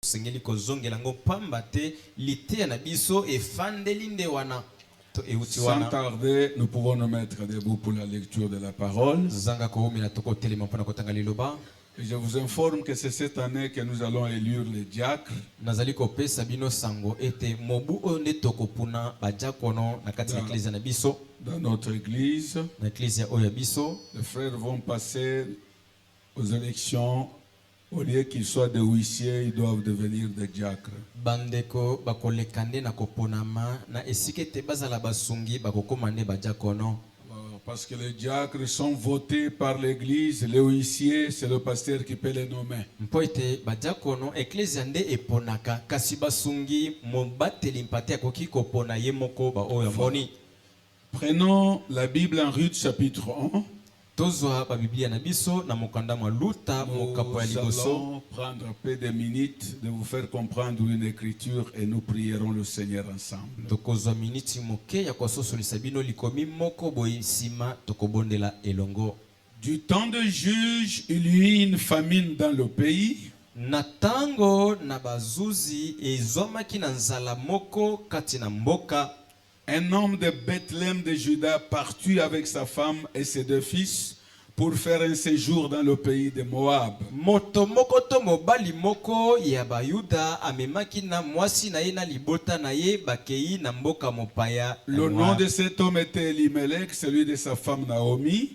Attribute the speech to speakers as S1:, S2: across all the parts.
S1: sengeli kozongela ngo pamba te lite na biso efandeli nde wana.
S2: Sans tarder, nous pouvons nous mettre debout pour la lecture de la parole. Et je vous informe que c'est cette année que nous allons élire les diacres. Dans notre église, les frères vont passer aux élections. Au lieu qu'ils soient des huissiers, ils doivent devenir des diacres. Parce que les diacres sont votés par l'église, les huissiers, c'est le pasteur qui peut les nommer. Prenons la Bible en Ruth chapitre 1. Nous allons prendre un peu de minutes de vous faire comprendre une écriture et nous prierons le Seigneur ensemble. Du temps de Juge, il y eut une famine dans le pays. Un homme de Bethléem de Juda partit avec sa femme et ses 2 fils pour faire un séjour dans le pays de Moab. Le nom de cet homme était Elimelech, celui de sa femme Naomi.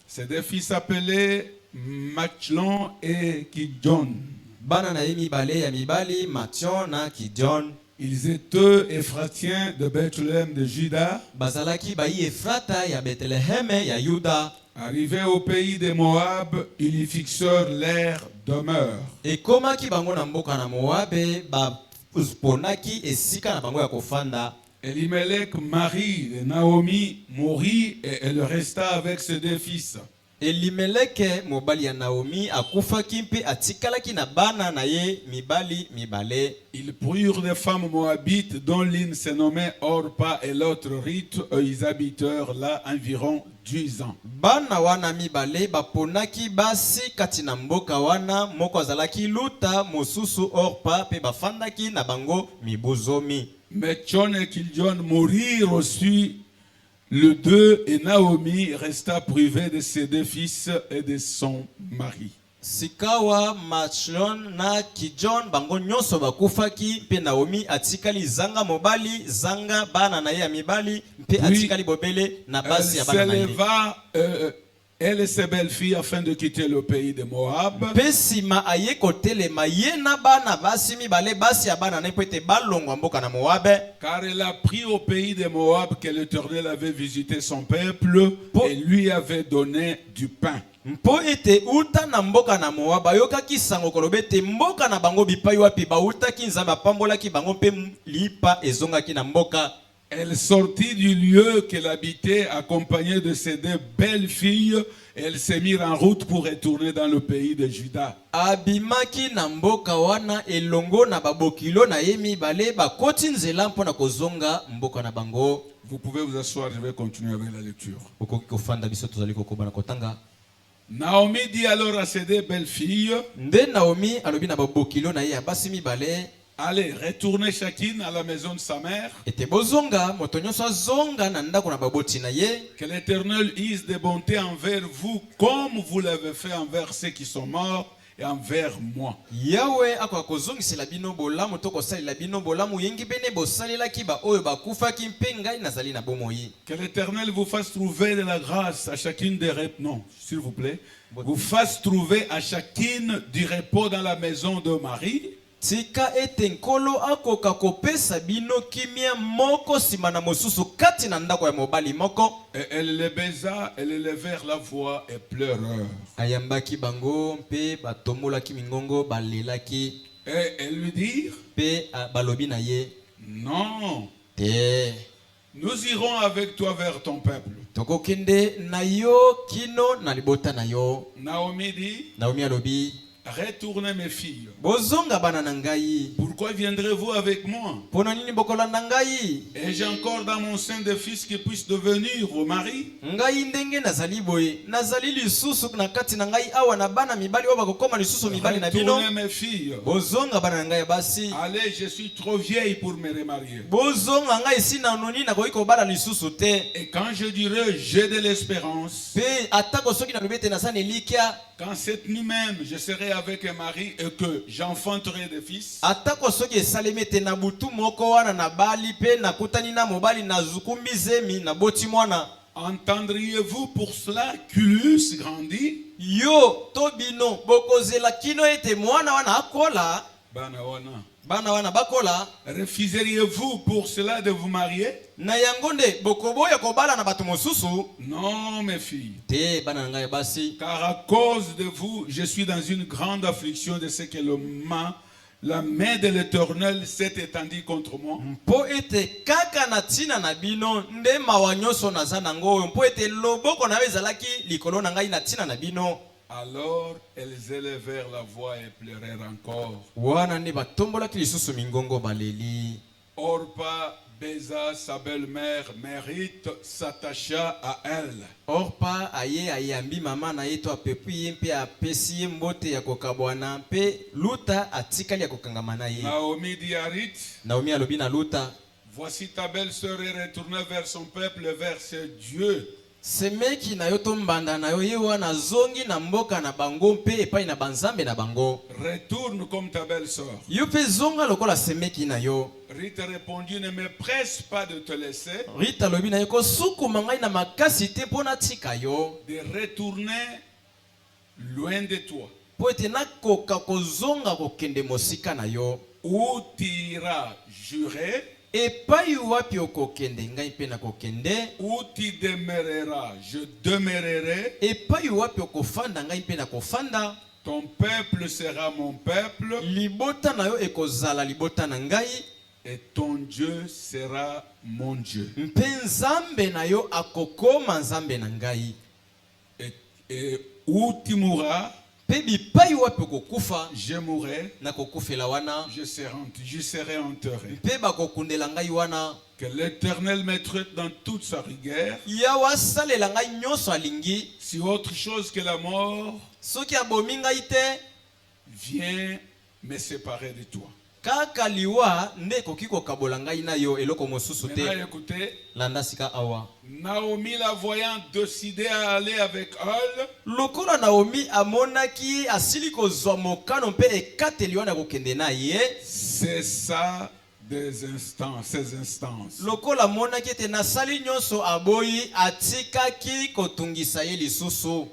S2: Ses 2 fils s'appelaient Machlon et Kidjon. Ils étaient Éphratiens de Bethléem de Juda. Arrivés au pays de Moab, ils y fixèrent leur demeure. Elimelech, mari de Naomi, mourut et elle resta avec ses 2 fils.
S1: Elimeleke mobali ya Naomi akufaki mpe atikalaki na bana na ye mibali mibale.
S2: Ils prirent des femmes moabites dont l'une se nommait Orpa et l'autre Ruth, et ils habitèrent là environ 10 ans.
S1: Bana wana mibale baponaki basi kati na mboka wana, moko azalaki Luta, mosusu Orpa, pe bafandaki na bango mibuzomi.
S2: Mais John et Kiljon mourirent aussi le 2 et Naomi resta privée de ses 2 fils et de son mari.
S1: Sikawa, Machlon na Kijon bango nyonso bakufaki, pe Naomi atikali zanga mobali, zanga bana na ye mibali, pe atikali bobele na basi ya bana na ye.
S2: Elle et ses belles-filles afin de quitter le pays de Moab. Car elle a pris au pays de Moab que l'Éternel avait visité son peuple et lui avait donné du pain.
S1: Mpo ete uta na mboka na Moab bayokaki sango kolobete mboka na bango bipai wapi bautaki nzambe apambolaki bango mpe lipa ezongaki na mboka.
S2: Elle sortit du lieu qu'elle habitait accompagnée de ses 2 belles filles. Elle s'est mise en route pour retourner dans le pays de Juda.
S1: Abimaki na mboka wana elongo na babokilo na yemi bale bakoti nzela mpona kozonga mboka na bango.
S2: Vous pouvez vous asseoir, je vais continuer avec la lecture. Naomi dit alors à ses 2 belles filles, allez, retournez chacune à la maison de sa mère. Que l'Éternel use de bonté envers vous, comme vous l'avez fait envers ceux qui sont morts et envers moi. Que l'Éternel vous fasse trouver de la grâce à chacune des repos. Non, s'il vous plaît. Vous fasse trouver à chacune du repos dans la maison de Marie.
S1: Tika ete nkolo akoka kopesa bino kimia moko simana mosusu kati na ndako ya mobali moko.
S2: Et elle les baisa, elle élevèrent la voix et pleurèrent.
S1: Ayambaki bango mpe batombolaki mingongo balelaki.
S2: Et elle lui dirent,
S1: pe balobi na ye,
S2: non,
S1: te
S2: nous irons avec toi vers ton peuple.
S1: Tokokende na yo kino na libota na yo.
S2: Naomi dit,
S1: Naomi alobi,
S2: retournez mes filles.
S1: Bozonga bana nangai.
S2: Pourquoi Pourquoi viendrez-vous avec moi?
S1: Pona nini bokolanda ngai?
S2: Et j'ai encore dans mon sein des fils qui puissent devenir vos maris.
S1: Ngai ndenge nazali boye, nazali lisusu na kati na ngai awa na bana mibali oyo bakokoma lisusu mibali na bino.
S2: Retournez mes filles.
S1: Bozonga bana ngai basi.
S2: Allez, je suis trop vieille pour me remarier.
S1: Bozonga ngai sina noni na koiko bala lisusu te.
S2: Et quand je dirai j'ai de l'espérance,
S1: Pe atako soki na lobete na sane likia.
S2: quand cette nuit même je serai avec un mari et que j'enfanterai des fils,
S1: Atako soki esalemete na butu moko wana na bali pe na kutani na mobali na zukumbi zemi na boti mwana.
S2: entendriez-vous pour cela qu'Ulus grandit?
S1: Yo tobino bokozela kino ete mwana wana akola. Bana wana bakola.
S2: Refuseriez-vous pour cela de vous marier?
S1: Na yangonde bokoboya kobala na batu mosusu.
S2: Non, mes filles.
S1: Te bana ngai basi.
S2: Car à cause de vous, je suis dans une grande affliction de ce que la main de l'Éternel s'est étendue contre moi.
S1: Mpo ete kaka na tina na bino nde mawa nyonso naza nango. Mpo ete loboko na ezalaki likolo na ngai na tina na bino.
S2: Alors elles élevèrent la voix et pleurèrent encore.
S1: Wana nde batombolaki lisusu mingongo baleli.
S2: Orpa baisa sa belle-mère, Mérite s'attacha à elle.
S1: Orpa aye ayambi mama na yeto apepi ye mpe apesi ye mbote ya kokabwana mpe luta atikali ya kokangama na ye.
S2: Naomi dit à Ruth,
S1: Naomi alobi na luta,
S2: voici ta belle-sœur est retournée vers son peuple, vers ses dieux.
S1: semeki na yo tombanda na yo ye wana zongi na mboka na bango mpe epai na banzambe na bango.
S2: Retourne comme ta belle-sœur.
S1: Yo mpe zonga lokola semeki na yo.
S2: Ruth répondit, ne me presse pas de te laisser,
S1: Rita alobi na ye kosukuma ngai na makasi te mpo natika yo.
S2: de retourner loin de toi.
S1: Po ete nakoka kozonga kokende mosika na yo.
S2: Où tu iras jurer,
S1: Epai wapi okokende ngai mpe nakokende.
S2: où tu demeureras, je demeurerai.
S1: Epai wapi okofanda ngai mpe nakofanda.
S2: Ton peuple sera mon peuple
S1: Libota na yo ekozala libota na ngai.
S2: et ton Dieu sera mon Dieu.
S1: Mpe nzambe na yo akokoma nzambe na ngai.
S2: Et où tu mourras,
S1: Pe bipai wapi okokufa
S2: je mourrai,
S1: nakokufela wana.
S2: je serai enterré.
S1: Mpe bakokundela ngai wana.
S2: Que l'Éternel me traite dans toute sa rigueur.
S1: Yawa salela ngai nyonso alingi.
S2: Si autre chose que la mort
S1: Soki abomi ngai te,
S2: vient me séparer de toi.
S1: kaka liwa nde koki kokabola ngai na yo eloko mosusu te.
S2: Maintenant, écoutez,
S1: Landa sika awa.
S2: Naomi la voyant décider à aller avec elle,
S1: Lokola Naomi amonaki asili kozwa mokano mpe ekateli wana kokende na ye.
S2: c'est ça ces instances.
S1: Lokola monaki ete nasali nyonso aboyi atikaki kotungisa ye lisusu.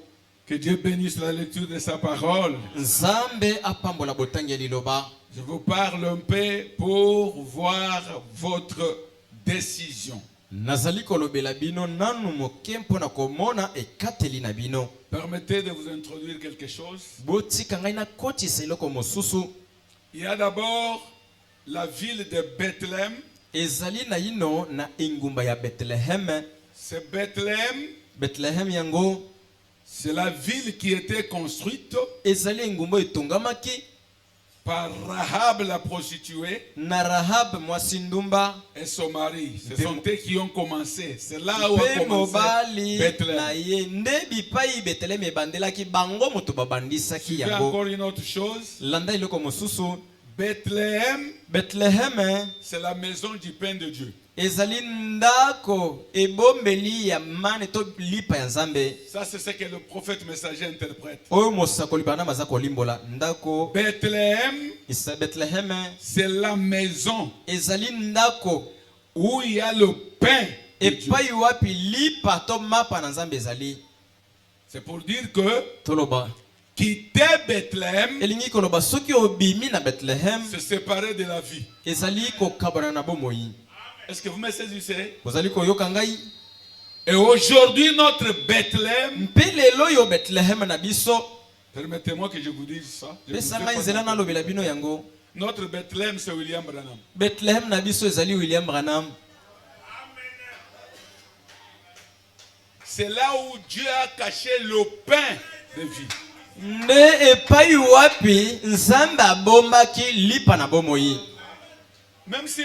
S2: Que Dieu bénisse la lecture de sa parole.
S1: Nzambe apambola botangi liloba.
S2: Je vous parle un peu pour voir votre décision.
S1: Nazali kolobela bino nanu moke mpona komona ekateli na bino.
S2: Permettez de vous introduire quelque chose.
S1: Botika ngai na kotisa eloko mosusu.
S2: Il y a d'abord la ville de Bethléem.
S1: Ezali na ino na ingumba ya Bethlehem.
S2: C'est Bethléem.
S1: Bethlehem yango.
S2: C'est la ville qui était construite
S1: Ezali ingumba etongamaki
S2: par Rahab la prostituée
S1: na Rahab mwasi ndumba
S2: et son mari. Ce sont eux qui ont commencé. C'est là où a
S1: pe
S2: commencé
S1: mobali na
S2: Bethléem.
S1: ye nde bipai Bethlehem ebandelaki bango moto babandisaki
S2: Je fais
S1: yango.
S2: encore une autre chose.
S1: Landa iloko mosusu.
S2: Bethléem,
S1: Bethlehem
S2: c'est la maison du pain de Dieu.
S1: ezali ndako ebombeli ya mane to lipa ya Nzambe.
S2: Ça, c'est ce que le prophète messager interprète.
S1: Oyo mosakoli bana maza kolimbola ndako.
S2: Bethléem,
S1: Bethlehem
S2: c'est la maison
S1: ezali ndako
S2: où il y a le pain de Dieu.
S1: epai wapi lipa to mapa na Nzambe ezali.
S2: C'est pour dire que
S1: Toloba
S2: quitter Bethléem,
S1: elingi koloba soki obimi na Bethlehem
S2: se séparer de la vie.
S1: ezali kokabana na bomoi.
S2: Est-ce que vous me saisissez?
S1: Ozali koyoka ngai.
S2: Et aujourd'hui, notre Bethléem,
S1: Mpe lelo yo Bethlehem na biso.
S2: permettez-moi que je vous dise ça. Je vous
S1: Pesa
S2: ai
S1: ngai
S2: pas
S1: nzela
S2: dit.
S1: na lobela bino yango.
S2: Notre Bethléem, c'est William Branham.
S1: Bethlehem na biso ezali William Branham.
S2: C'est là où Dieu a caché le pain de vie.
S1: Nde epai wapi Nzambe abombaki lipa na bomoi.
S2: Même si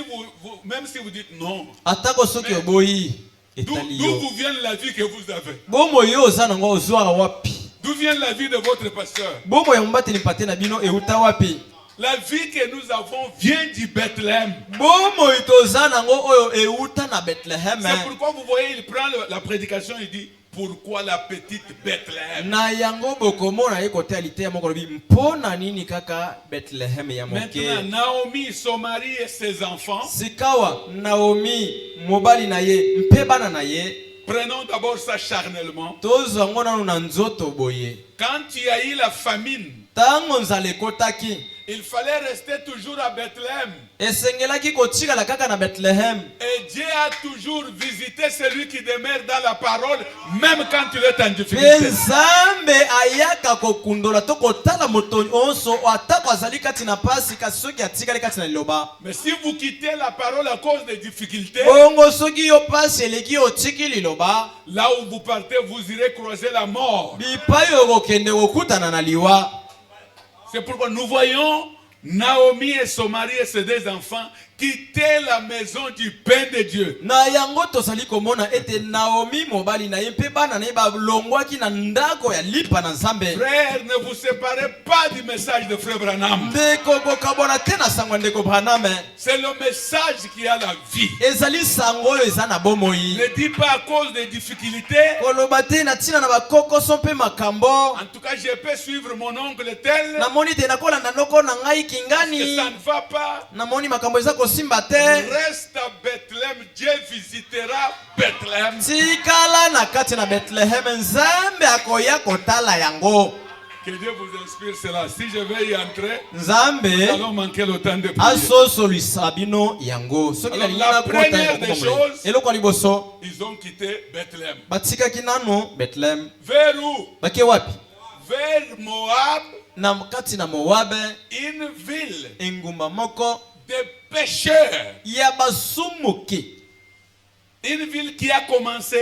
S2: vous dites non,
S1: atako soki oboyi
S2: d'où
S1: etali yo
S2: vous vient la vie que vous avez?
S1: bomo yo oza nango ozwaka wapi
S2: D'où vient la vie de votre pasteur?
S1: bomo ya mobateli mpate na bino euta wapi
S2: La vie que nous avons vient du Bethléem.
S1: bomo toza nango oyo euta na Bethlehem.
S2: C'est pourquoi vous voyez, il prend la prédication, il dit pourquoi la petite Bethléem.
S1: Na yango bokomona ye kote alite ya moko lobi mpona nini kaka Bethlehem ya moke.
S2: Maintenant, Naomi, son mari et ses enfants.
S1: Sikawa Naomi mobali na ye mpe bana na ye.
S2: Prenons d'abord ça charnellement.
S1: Tozo ngona na nzoto boye.
S2: Quand il y a eu la famine,
S1: Tango nzale kotaki.
S2: il fallait rester toujours à Bethléem.
S1: Esengelaki kotikala kaka na Bethlehem.
S2: Et Dieu a toujours visité celui qui demeure dans la parole, même quand il est en difficulté.
S1: Nzambe ayaka kokundola to kotala moto onso atako azali kati na pasi kasoki atikali kati na liloba.
S2: Mais si vous quittez la parole à cause des difficultés,
S1: bongo soki yo pasi eleki otiki liloba,
S2: là où vous partez, vous irez croiser la mort.
S1: bipai okokende kokutana na liwa.
S2: C'est pourquoi nous voyons Naomi et son mari et ses deux enfants quitter la maison du pain de Dieu.
S1: Na yango tosali komona ete Naomi mobali na ye mpe bana na ye balongwaki na ndako ya lipa na Nzambe.
S2: Frère, ne vous séparez pas du message de Frère Branham.
S1: Ndeko bokabona te na sango ndeko Branham.
S2: C'est le message qui a la vie.
S1: Ezali sango oyo eza na bomoi.
S2: Ne dis pas à cause des difficultés.
S1: Koloba te na tina na bakokoso mpe makambo.
S2: En tout cas, je peux suivre mon oncle tel.
S1: Namoni te nakolanda noko na ngai
S2: Que
S1: kingani.
S2: ça ne va pas.
S1: Namoni makambo eza kosimba te.
S2: Reste à Bethléem. Dieu visitera Bethléem.
S1: Tikala na kati na Bethlehem Nzambe akoya kotala yango.
S2: Que Dieu vous inspire cela. Si je vais y entrer,
S1: Nzambe
S2: nous allons manquer le temps de prier.
S1: asosolisa bino yango. Soki
S2: Alors,
S1: na
S2: la première des choses,
S1: eloko liboso
S2: ils ont quitté Bethléem.
S1: batikaki nano Bethlehem.
S2: Vers où?
S1: Bake wapi?
S2: Vers Moab,
S1: Na kati na Moabe,
S2: une ville
S1: engumba moko
S2: de pécheurs.
S1: ya basumuki.
S2: Une ville qui a commencé,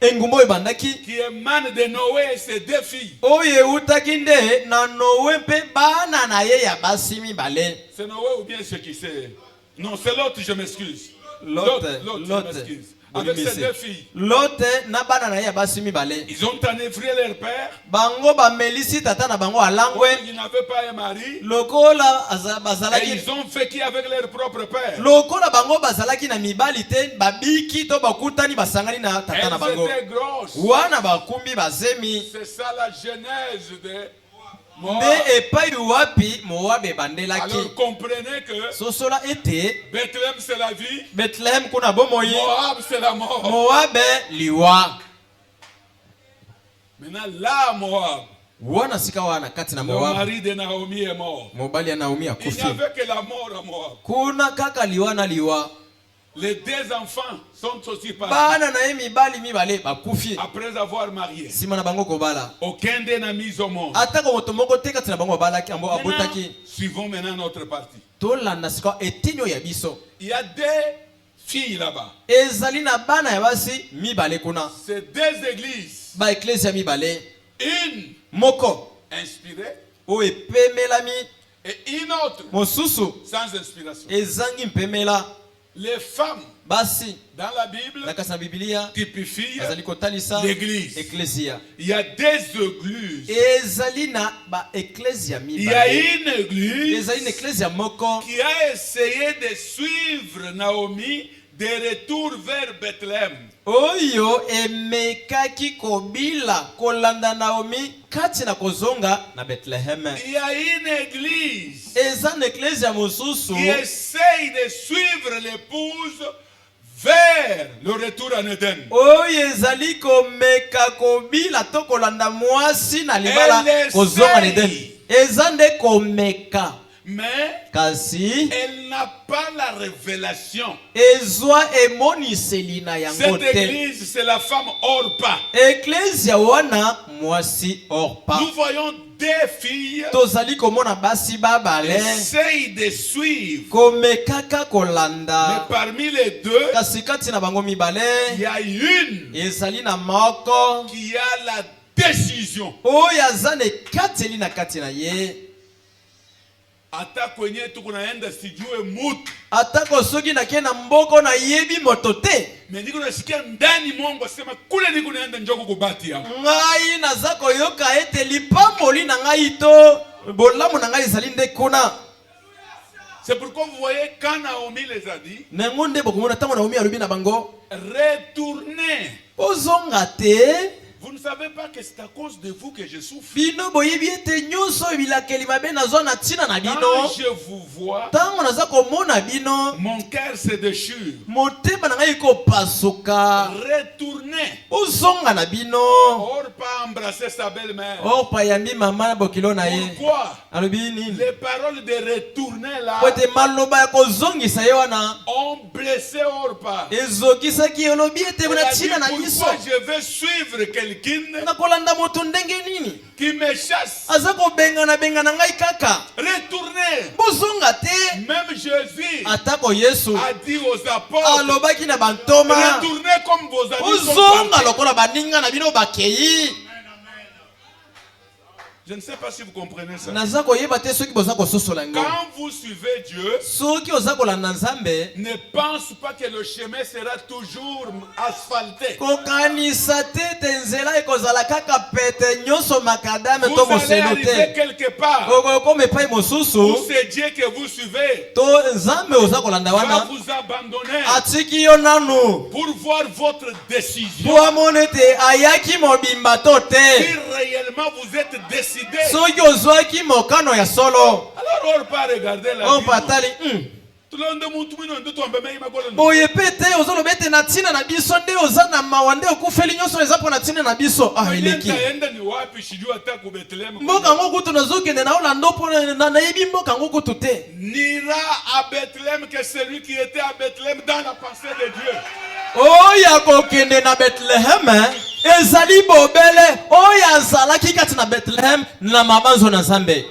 S1: Engumba oyo ebandaki
S2: qui émane de Noé et ses deux filles.
S1: oyo eutaki nde na Noe mpe bana na ye ya basi mibale.
S2: C'est Noé ou bien ce qui c'est? Non, c'est l'autre, je m'excuse.
S1: Lot,
S2: Je m'excuse. Avec ses deux filles.
S1: Lot na bana na ye ya basi mibale.
S2: Ils ont enivré leur père.
S1: Bango bamelisi tata na bango alangwe.
S2: Ils n'avaient pas un mari.
S1: Lokola
S2: Et
S1: bazalaki
S2: ils ont vécu avec leur propre père.
S1: lokola bango bazalaki na mibali te babiki to bakutani basangani na tata na
S2: Elles
S1: bango.
S2: étaient grosses.
S1: Wana bakumbi bazemi.
S2: C'est ça la genèse de Moab.
S1: Nde epai wapi Moabe bandelaki.
S2: Alors comprenez que
S1: Sosola ete
S2: Bethléem c'est la vie,
S1: Bethlehem kuna bomoi.
S2: Moab c'est la mort.
S1: Moabe liwa.
S2: Maintenant là Moab,
S1: Wana sika wana kati na
S2: le
S1: Moab.
S2: mari de Naomi est mort.
S1: Mobali ya Naomi
S2: Il n'y
S1: akufi.
S2: avait que la mort à Moab.
S1: Kuna kaka liwa na liwa.
S2: Les deux enfants sont aussi partis
S1: Bana na ye mibali mibale bakufi.
S2: après avoir marié.
S1: Sima na bango kobala.
S2: Aucun d'eux n'a mis au monde.
S1: Atako moto moko te kati na bango balaki ambo
S2: Maintenant,
S1: abotaki.
S2: suivons maintenant notre partie.
S1: Tolanda sika etinyo ya biso.
S2: Il y a deux filles là-bas.
S1: Ezali na bana ya basi mibale kuna.
S2: C'est deux églises.
S1: Ba eklezia mibale.
S2: Une
S1: Moko
S2: inspirée
S1: o epemelami
S2: et une autre
S1: mosusu
S2: sans inspiration.
S1: ezangi mpemela.
S2: Les femmes
S1: Basi
S2: dans la Bible
S1: na kati na Biblia
S2: typifient
S1: azali kotalisa
S2: l'église.
S1: eklezia.
S2: Il y a des églises.
S1: Ezali na ba eklezia
S2: Il y a
S1: mibale.
S2: une église
S1: Ezali na eklezia moko
S2: qui a essayé de suivre Naomi de retour vers Bethléem.
S1: oyo emekaki kobila kolanda Naomi kati na kozonga na Bethlehem.
S2: Il y a une église
S1: Eza na eklezia mosusu
S2: qui essaye de suivre l'épouse vers le retour en Éden.
S1: oyo ezali komeka kobila to kolanda mwasi na libala
S2: Elle
S1: kozonga na Eden.
S2: essaye.
S1: Eza nde komeka
S2: Mais
S1: kasi
S2: elle n'a pas la révélation.
S1: ezwa emoniseli na yango
S2: Cette
S1: te.
S2: église, c'est la femme Orpa.
S1: Eklezia wana mwasi Orpa.
S2: Nous voyons deux filles
S1: Tozali komona basi babale
S2: essayent de suivre.
S1: komekaka
S2: Mais
S1: kolanda.
S2: parmi les deux,
S1: Kasi kati na bango mibale
S2: il y a une
S1: ezali na moko
S2: qui a la décision.
S1: oyo aza na ekateli na kati na ye. atako soki nake na mboko na yebi moto te ngai naza koyoka ete lipamboli na ngai to bolamu na ngai ezali nde kuna.
S2: C'est pourquoi vous voyez quand Naomi les a dit,
S1: retournez.
S2: Vous ne savez pas que c'est à cause de vous que je souffre.
S1: Quand
S2: je vous vois, mon cœur se déchire. Retournez. Orpa a embrassé sa belle-mère. Pourquoi? Les paroles de retourner là ont blessé Orpa. Elle a dit, pourquoi je vais suivre quelqu'un qui me chasse. Retournez. Même Jésus a dit aux apôtres, retournez comme vos amis sont partis. Je ne sais pas si vous comprenez ça. Quand vous suivez Dieu, ne pense pas que le chemin sera toujours asphalté. Vous allez arriver quelque part où c'est Dieu que vous suivez va vous abandonner pour voir votre décision. Si réellement vous êtes décidé, alors on va regarder la Bible. N'ira à Bethléem que celui qui était à Bethléem dans la pensée de Dieu. Ezali bobele oya zalaki kati na Bethlehem na mabanzo na Nzambe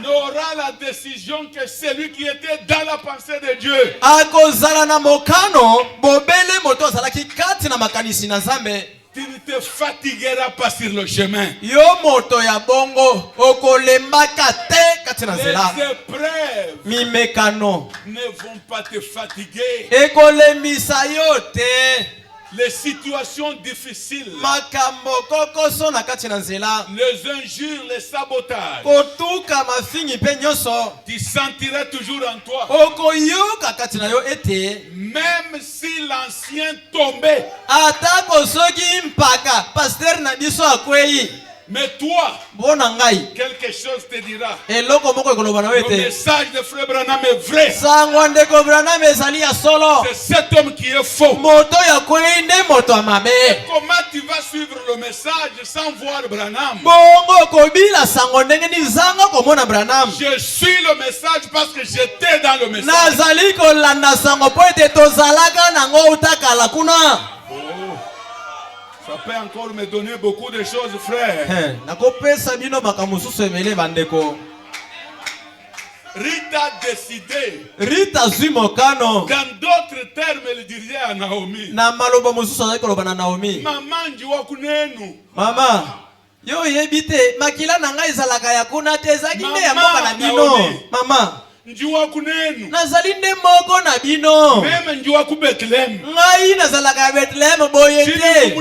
S2: n'aura la décision que celui qui était dans la pensée de Dieu.
S1: Akozala na mokano bobele moto zalaki kati na makanisi na Nzambe.
S2: Tu ne te fatigueras pas sur le chemin.
S1: Yo moto ya bongo okolembaka te kati na nzela.
S2: Les épreuves
S1: mimekano
S2: ne vont pas te fatiguer.
S1: Ekolembisa yo te.
S2: Les situations difficiles, les injures, les sabotages, tu sentiras toujours en toi. Même si l'ancien tombait, mais toi, quelque chose te dira. Le message de Frère Branham est vrai. C'est cet homme qui est faux. Comment tu vas suivre le message sans voir Branham? Je suis le message parce que j'étais dans le message. Ça peut encore me donner beaucoup de choses, frère. Rita a décidé. Dans d'autres termes, elle disait à Naomi. Maman, njiwa kunenu.
S1: Mama. Yo yebite makila nanga ezalaka ya kuna te ezaki nde ya mboka na bino. Mama.
S2: Njiwa kunenu.
S1: Nazali nde moko na bino.
S2: Meme njiwa ku Bethlehem.
S1: Ngai nazalaka ya Bethlehem boyete.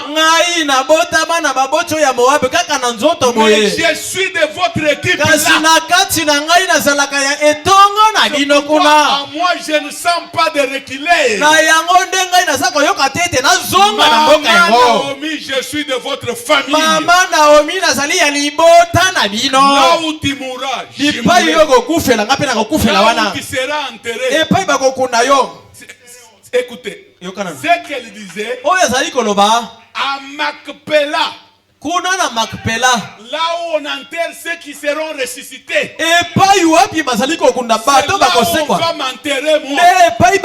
S1: Ngai na bota bana babocho ya Moabe kaka na nzoto boye.
S2: Je suis de votre équipe là.
S1: Kasi na kati na ngai nazalaka ya etongo na bino kuna.
S2: Moi je ne sens pas de reculer.
S1: Na yango nde ngai nazako yoka tete na zonga na mboka yango.
S2: Naomi, je suis de votre famille.
S1: Mama Naomi nazali ya libota na bino.
S2: Là où tu mourras.
S1: Là où
S2: tu seras enterré. Écoutez, ce qu'elle disait à Macpéla, là où on enterre ceux qui seront ressuscités, là où on va m'enterrer moi, je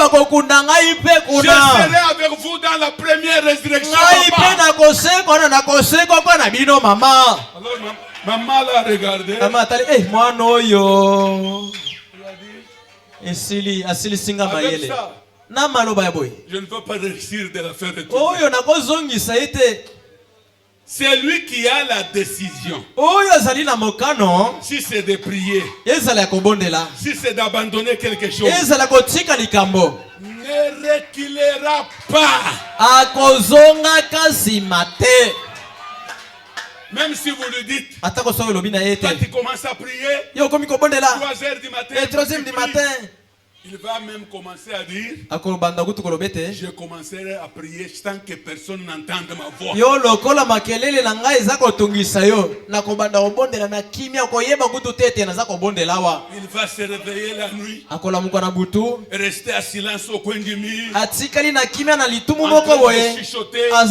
S2: serai avec vous dans la première résurrection. Maman l'a regardé.
S1: Maman tali mwana oyo. Esili singa mayele. Na maloba ya boy.
S2: Je ne veux pas réussir de la faire retourner.
S1: Oyo nakozongisa ite.
S2: C'est lui qui a la décision. Si c'est de prier, si c'est d'abandonner quelque chose, ne reculera pas. Même si vous le dites, quand il commence à prier, 3 heures du matin, il va même commencer à dire, je commencerai à prier sans que personne n'entende ma voix. Il va se réveiller la nuit, rester à silence au coin du mur, en train de chuchoter. Quand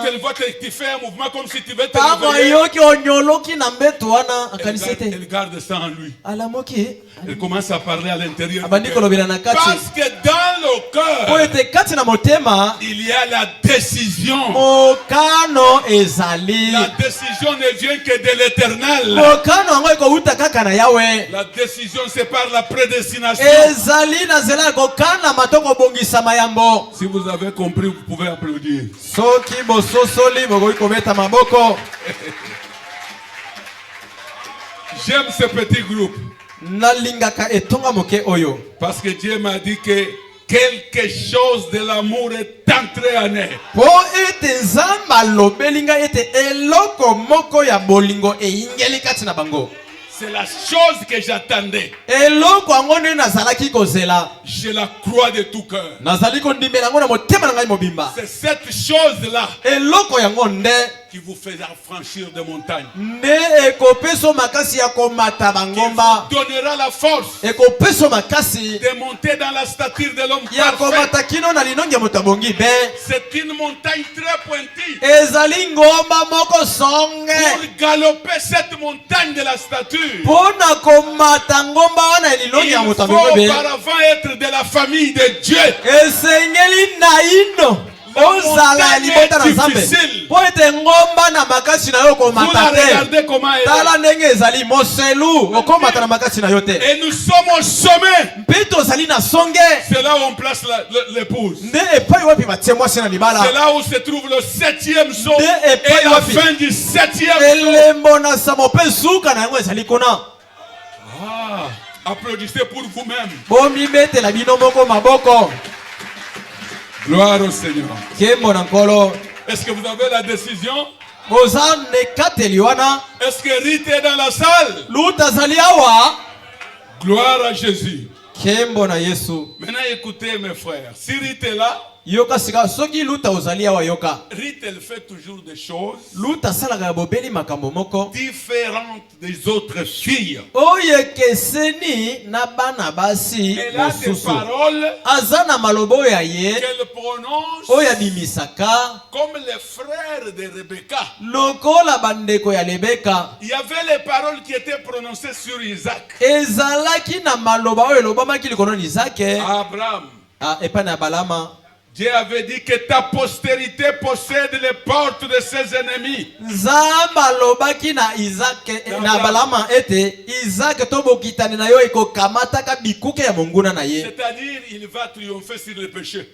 S2: elle voit que tu fais un mouvement comme si tu veux te réveiller, elle garde ça en lui. Elle commence à parler à l'intérieur. Parce que dans le cœur, il y a la décision. La décision ne vient que de l'Éternel. La décision, c'est par la prédestination. Si vous avez compris, vous pouvez applaudir. J'aime ce petit groupe. Parce que Dieu m'a dit que quelque chose de l'amour est entré en elle. C'est la chose que j'attendais. Je la crois de tout cœur. C'est cette chose-là qui vous fera franchir des montagnes. Qui vous donnera la force de monter dans la stature de l'homme parfait. C'est une montagne très pointue. Pour galoper cette montagne de la stature, il faut auparavant être de la famille de Dieu. La montagne est difficile. Vous la regardez comment elle est. Et nous sommes au sommet. C'est là où on place l'épouse. C'est là où se trouve le 7e saut et la fin du 7e saut. Applaudissez pour vous-même. Gloire au Seigneur. Est-ce que vous avez la décision? Est-ce que Rite est dans la salle? Gloire à Jésus. Maintenant écoutez mes frères. Si Rite est là, Rite elle fait toujours des choses différentes des autres filles. Elle a des paroles qu'elle prononce comme les frères de Rebecca. Il y avait les paroles qui étaient prononcées sur Isaac. Abraham. Dieu avait dit que ta postérité possède les portes de ses ennemis. C'est-à-dire, il va triompher sur le péché.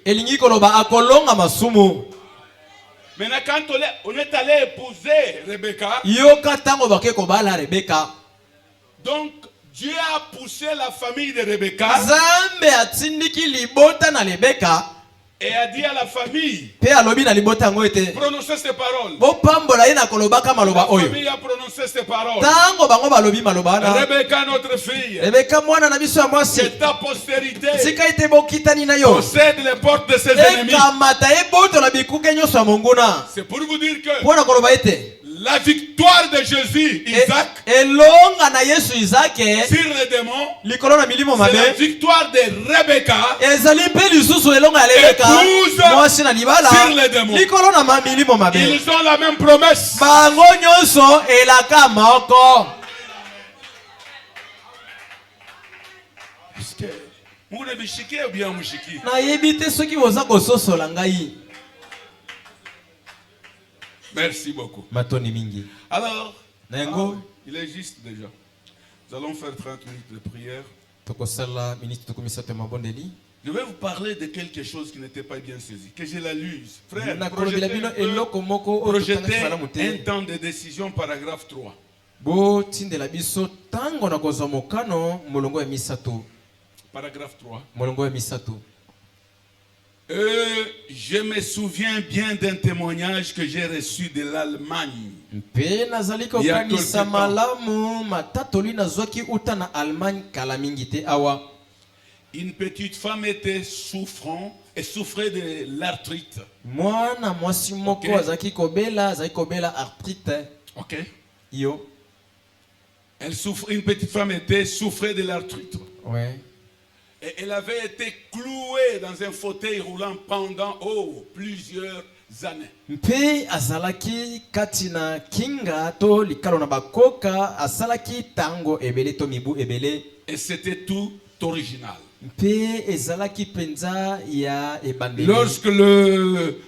S2: Maintenant, quand on est allé épouser Rebecca, donc Dieu a poussé la famille de Rebecca et a dit à la famille, prononcez ces paroles. La famille a prononcé ces paroles. Rebecca, notre fille, que ta postérité possède les portes de ses ennemis. C'est pour vous dire que la victoire de Jésus, Isaac, sur les démons, c'est la victoire de Rebecca, épouse sur les démons. Ils ont la même promesse. Merci beaucoup. Alors, il est juste déjà. Nous allons faire 30 minutes de prière. Je vais vous parler de quelque chose qui n'était pas bien saisi, que je la lise. Frère, projetez un temps de décision, paragraphe 3. Paragraphe 3. Je me souviens bien d'un témoignage que j'ai reçu de l'Allemagne. Une petite femme était souffrant et souffrait de l'arthrite. Ok. Une petite femme souffrait de l'arthrite.
S1: Ouais.
S2: Et elle avait été clouée dans un fauteuil roulant pendant plusieurs années. Et c'était tout original. Lorsque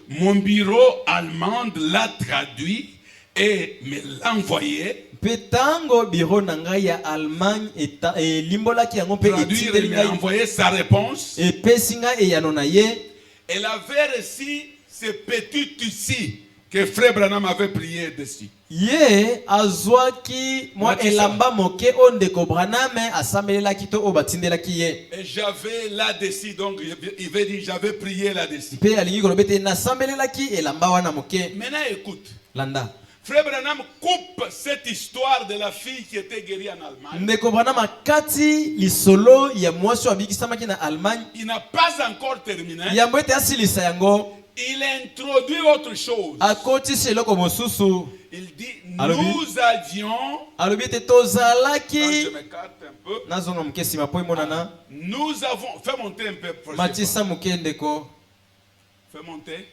S2: mon bureau allemand l'a traduit et me l'a envoyé, traduire, il m'a envoyé sa réponse. Elle avait reçu ce petit tissu que Frère Branham avait prié dessus. Et j'avais là-dessus, donc il veut dire j'avais prié là-dessus. Maintenant écoute. Frère Branham coupe cette histoire de la fille qui était guérie en Allemagne. Il n'a pas encore terminé. Il introduit autre chose. Il dit, nous avions... je m'écarte un peu. Nous avons... Fais monter un peu. Fais monter.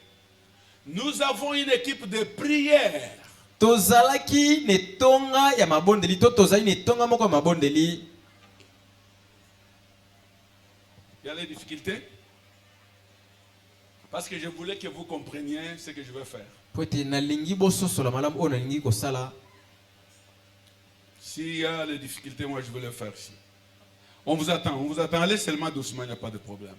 S2: Nous avons une équipe de prière. Il y a les difficultés? Parce que je voulais que vous compreniez ce que je vais faire. S'il y a les difficultés, moi je vais le faire ici. On vous attend. Allez seulement doucement, il n'y a pas de problème.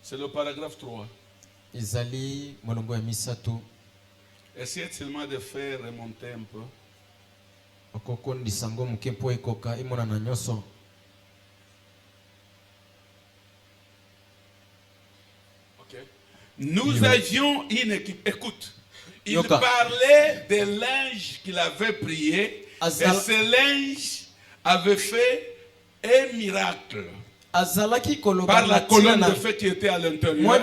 S2: C'est le paragraphe 3. Essayez seulement de faire remonter un peu. Okay. Nous avions une équipe. Écoute, il parlait de linge qu'il avait prié. Et ce linge avait fait un miracle. Par la colonne de feu qui était à l'intérieur.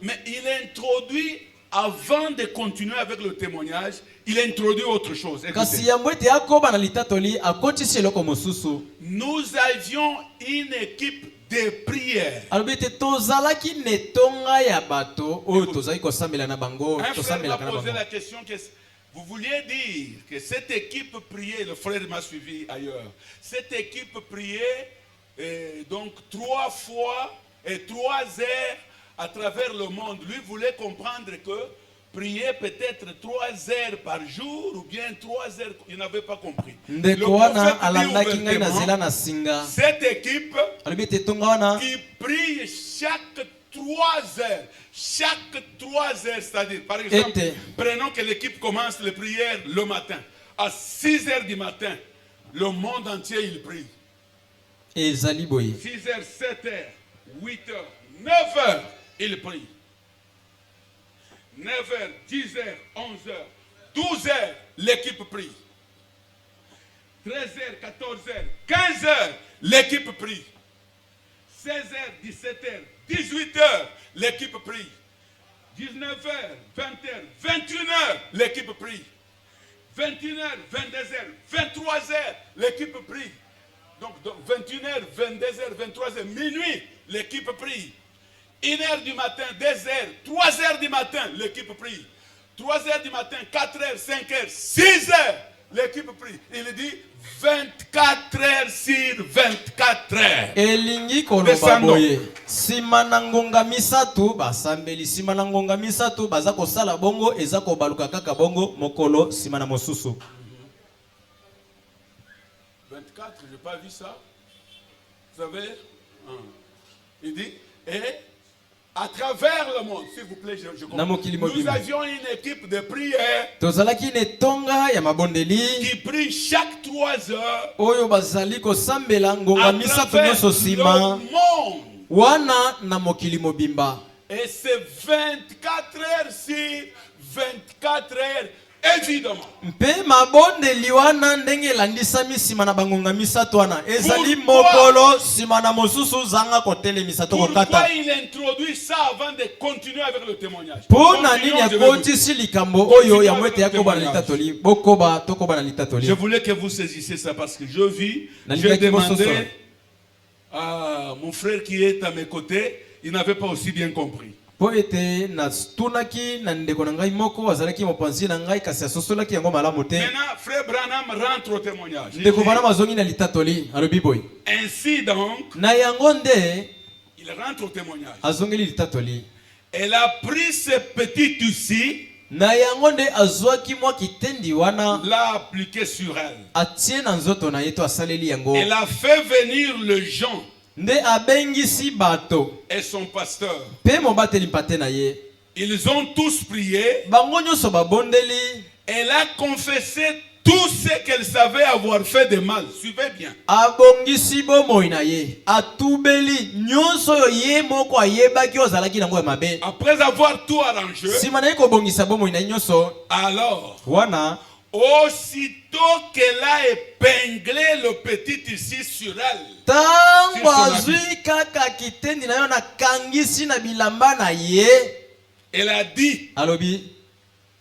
S2: Mais il introduit, avant de continuer avec le témoignage, il introduit autre chose. Écoutez. Nous avions une équipe de prière. Un frère m'a posé la question que vous vouliez dire que cette équipe priait, le frère m'a suivi ailleurs, cette équipe priait donc 3 fois et 3 heures à travers le monde. Lui voulait comprendre que prier peut-être 3 heures par jour ou bien 3 heures, il n'avait pas compris. Le prophète dit ouvertement, cette équipe qui prie chaque 3 heures. Chaque 3 heures, c'est-à-dire, par exemple, prenons que l'équipe commence les prières le matin. À 6 heures du matin, le monde entier, il prie. 6 heures, 7 heures, 8 heures, 9 heures, il prie. 9 heures, 10 heures, 11 heures, 12 heures, l'équipe prie. 13 heures, 14 heures, 15 heures, l'équipe prie. 16 heures, 17 heures, 18 heures, l'équipe prie. 19 heures, 20 heures, 21 heures, l'équipe prie. 21 heures, 22 heures, 23 heures, l'équipe prie. Donc 21 heures, 22 heures, 23 heures, minuit, l'équipe prie. 1 heure du matin, 2 heures, 3 heures du matin, l'équipe prie. 3 heures du matin, 4 heures, 5 heures, 6 heures, l'équipe prie. Il dit 24 heures sur 24 heures.
S1: Elingi koloba boye. Simana ngonga misatu basambeli simana ngonga misatu bazako sala bongo ezako baluka kaka bongo mokolo simana mosusu.
S2: 24, j'ai pas vu ça. Vous savez? Il dit, et à travers le monde, s'il vous plaît, je comprends. Nous avions une équipe de prière qui prie chaque 3 heures à travers le monde. Et c'est 24 heures sur 24 heures. Évidemment. Pourquoi il introduit ça avant de continuer avec le témoignage? Je voulais que vous saisissiez ça parce que je vis. J'ai demandé à mon frère qui est à mes côtés, il n'avait pas aussi bien compris. Maintenant, frère Branham rentre au témoignage. Ainsi donc, il rentre au témoignage. Elle a pris ce petit ici, l'a appliqué sur elle. Elle a fait venir le gens et son pasteur. Ils ont tous prié. Elle a confessé tout ce qu'elle savait avoir fait de mal. Suivez bien. Après avoir tout arrangé, alors, aussitôt qu'elle a épinglé le petit ici sur elle, elle a dit,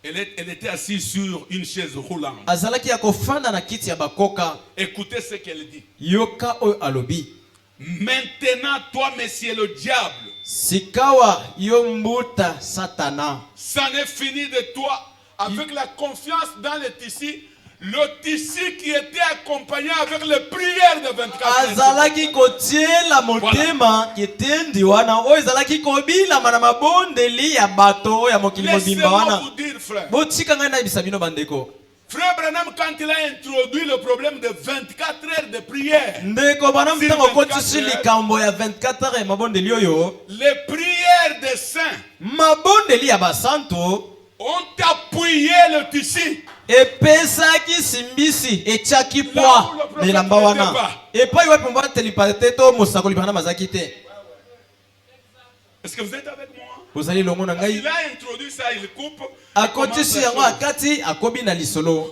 S2: elle était assise sur une chaise roulante. Écoutez ce qu'elle dit. Maintenant, toi, monsieur le diable, ça n'est fini de toi. Avec la confiance dans le tissu, le tissu qui était accompagné avec les prières de 24 heures. Laissez-moi vous dire, frère. Frère Branham, quand il a introduit le problème de 24 heures de prière, les prières des saints ont appuyé le tissu. Est-ce que vous êtes avec moi? Il a introduit ça, il coupe.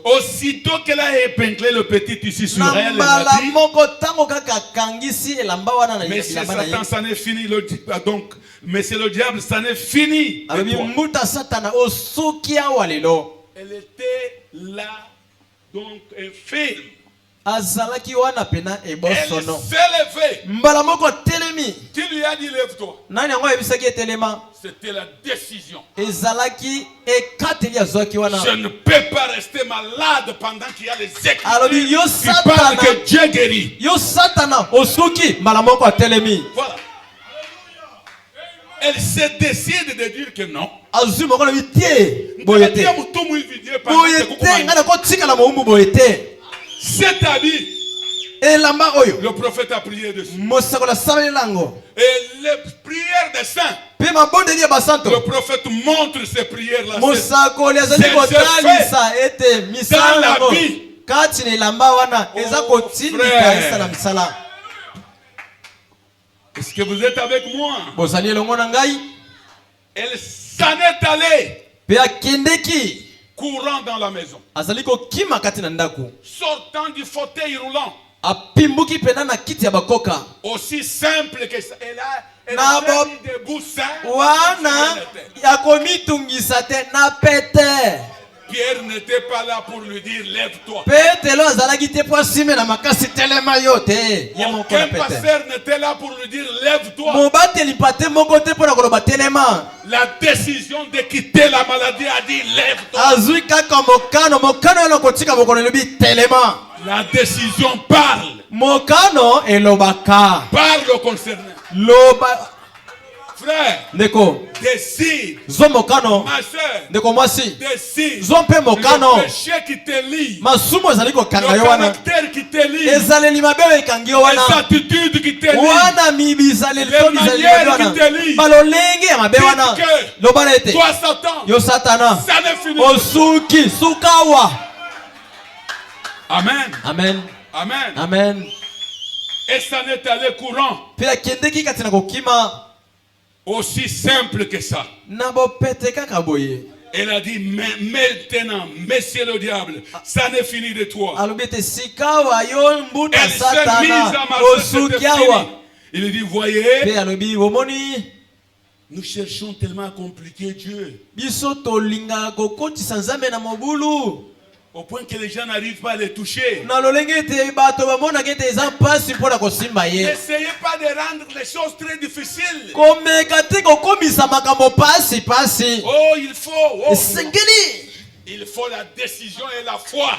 S2: Aussitôt qu'elle a épinglé le petit tissu sur elle, elle a dit, mais c'est Satan, ça n'est fini. Donc, mais c'est le diable, ça n'est fini. Elle était là, donc ferme. Elle s'est levée. Qui lui a dit lève-toi? C'était la décision. Je ne peux pas rester malade pendant qu'il y a les écritures qui parlent que Dieu guérit. Voilà. Elle se décide de dire que non. Cet habit, le prophète a prié dessus. Et les prières des saints, le prophète montre ces prières-là. C'est dans la vie. Est-ce que vous êtes avec moi? Elle s'en est allée courant dans la maison, sortant du fauteuil roulant. Aussi simple que ça. Elle a mis debout ça. Pierre n'était pas là pour lui dire lève-toi. Aucun pasteur n'était là pour lui dire lève-toi. La décision de quitter la maladie a dit lève-toi. La décision parle. Parle au concerné. Frère, décide. Ma soeur, décide. Le péché qui te lie, le caractère qui te lie, les attitudes qui te lient, les manières qui te lient. Dites que toi Satan, ça ne finit pas. Amen.
S1: Amen.
S2: Amen.
S1: Amen.
S2: Et ça n'est allé courant. Aussi simple que ça. Elle a dit, mais maintenant, messieurs le diable, ça n'est fini de toi. Elle s'est mise à marcher, c'était fini. Il dit, voyez, nous cherchons tellement à compliquer Dieu. Au point que les gens n'arrivent pas à les toucher. N'essayez pas de rendre les choses très difficiles. Oh, il faut la décision et la foi.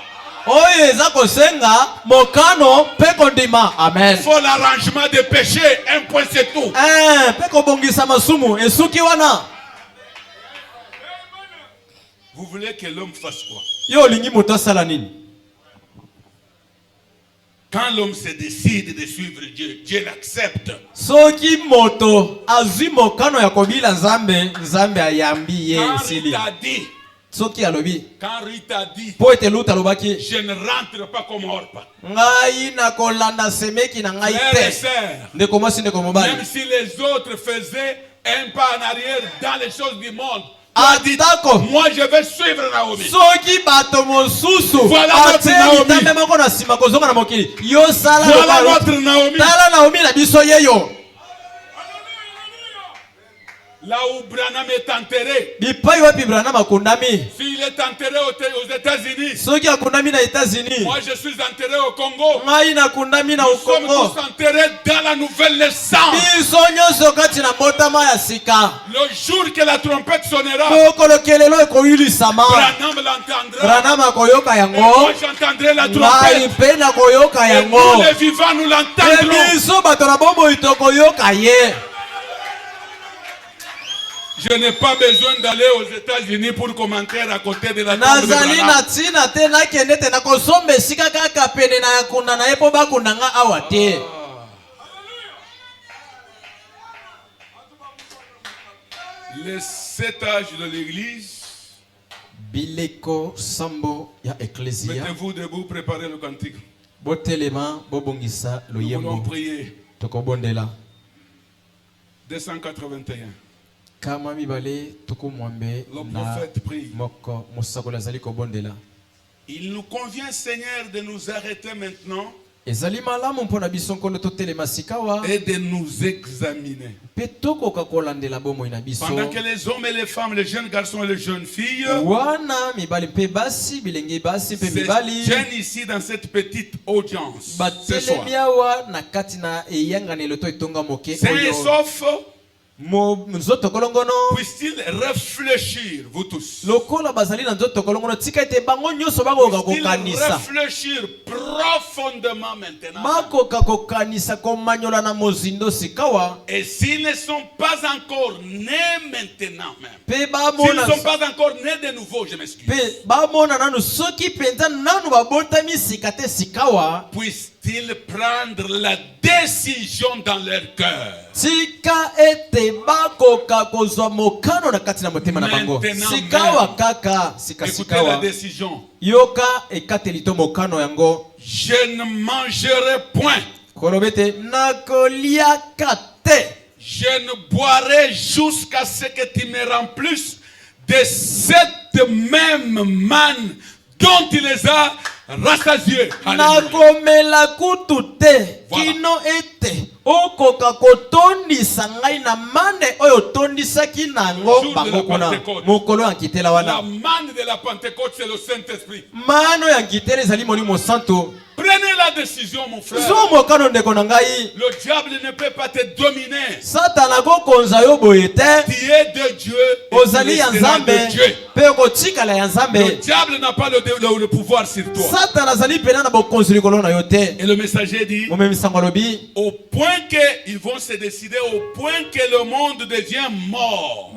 S2: Il faut l'arrangement des péchés. Un point, c'est tout. Vous voulez que l'homme fasse quoi? Quand l'homme se décide de suivre Dieu, Dieu l'accepte. Quand Rita dit, je ne rentre pas comme Orpa. Frères et sœurs, même si les autres faisaient un pas en arrière dans les choses du monde, moi je vais suivre Naomi. Voilà notre Naomi. Voilà notre Naomi. Là où Branham est enterré. S'il est enterré aux États-Unis. Moi je suis enterré au Congo. Nous sommes tous enterrés dans la nouvelle naissance. Le jour que la trompette sonnera, Branham l'entendra. Et moi j'entendrai la trompette. Et nous les vivants nous l'entendrons. Je n'ai pas besoin d'aller aux États-Unis pour commenter à côté de la tombe de Branham. Les 7 âges de l'église. Mettez-vous debout, préparez le cantique. Nous allons prier. 281. Le prophète prie. Il nous convient, Seigneur, de nous arrêter maintenant et de nous examiner. Pendant que les hommes et les femmes, les jeunes garçons et les jeunes filles se tiennent ici dans cette petite audience ce soir, sains et saufs, puisse-t-il réfléchir, vous tous, puisse-t-il réfléchir profondément maintenant, et s'ils ne sont pas encore nés maintenant même, s'ils ne sont pas encore nés de nouveau, je m'excuse, puisse-t-il prendre la décision dans leur cœur maintenant même. Écoutez la décision. Je ne mangerai point, je ne boirai jusqu'à ce que tu me remplisses de cette même manne dont tu les as rassasié.
S1: Nakomela kutute kino ete okoka kotondisa ngai na mane oyo tondisaki nango bango kuna mokolo yankitela wana.
S2: La manne de la Pentecôte, c'est le Saint-Esprit.
S1: Mano yankitela ezali molimo santo.
S2: Prenez la décision, mon frère.
S1: Le
S2: diable ne peut pas te dominer. Tu es de Dieu. De Dieu. Le diable n'a pas le pouvoir sur toi. Et le messager dit, au point qu'ils vont se décider, au point que le monde devient mort.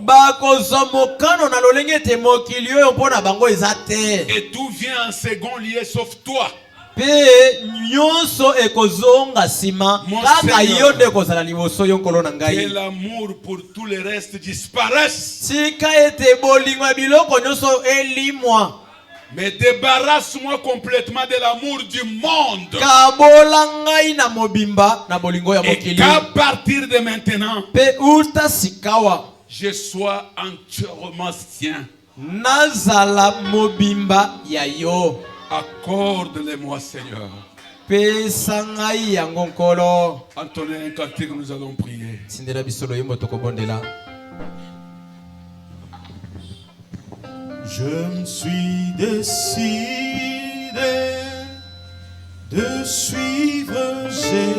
S2: Et tout vient en second lieu sauf toi.
S1: Pe nyonso ekozonga sima kaka yo nde kozala liboso yo nkolo na ngai.
S2: Que l'amour pour tout le reste disparaisse.
S1: Tika ete bolingo biloko nyonso elimwa.
S2: Mais débarrasse-moi complètement de l'amour du monde.
S1: Kabola ngai na mobimba na bolingo ya mokili.
S2: Et qu'à partir de maintenant,
S1: pe uta sikawa
S2: je sois entièrement sien.
S1: Nazala mobimba ya yo.
S2: Accorde-les-moi, Seigneur. Entonnez un cantique, nous allons prier.
S3: Je me suis décidé de suivre Jésus.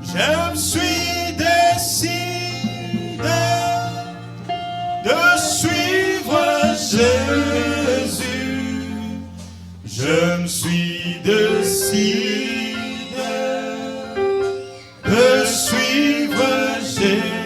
S3: Je me suis décidé de suivre Jésus. Je me suis décidé de suivre Jésus.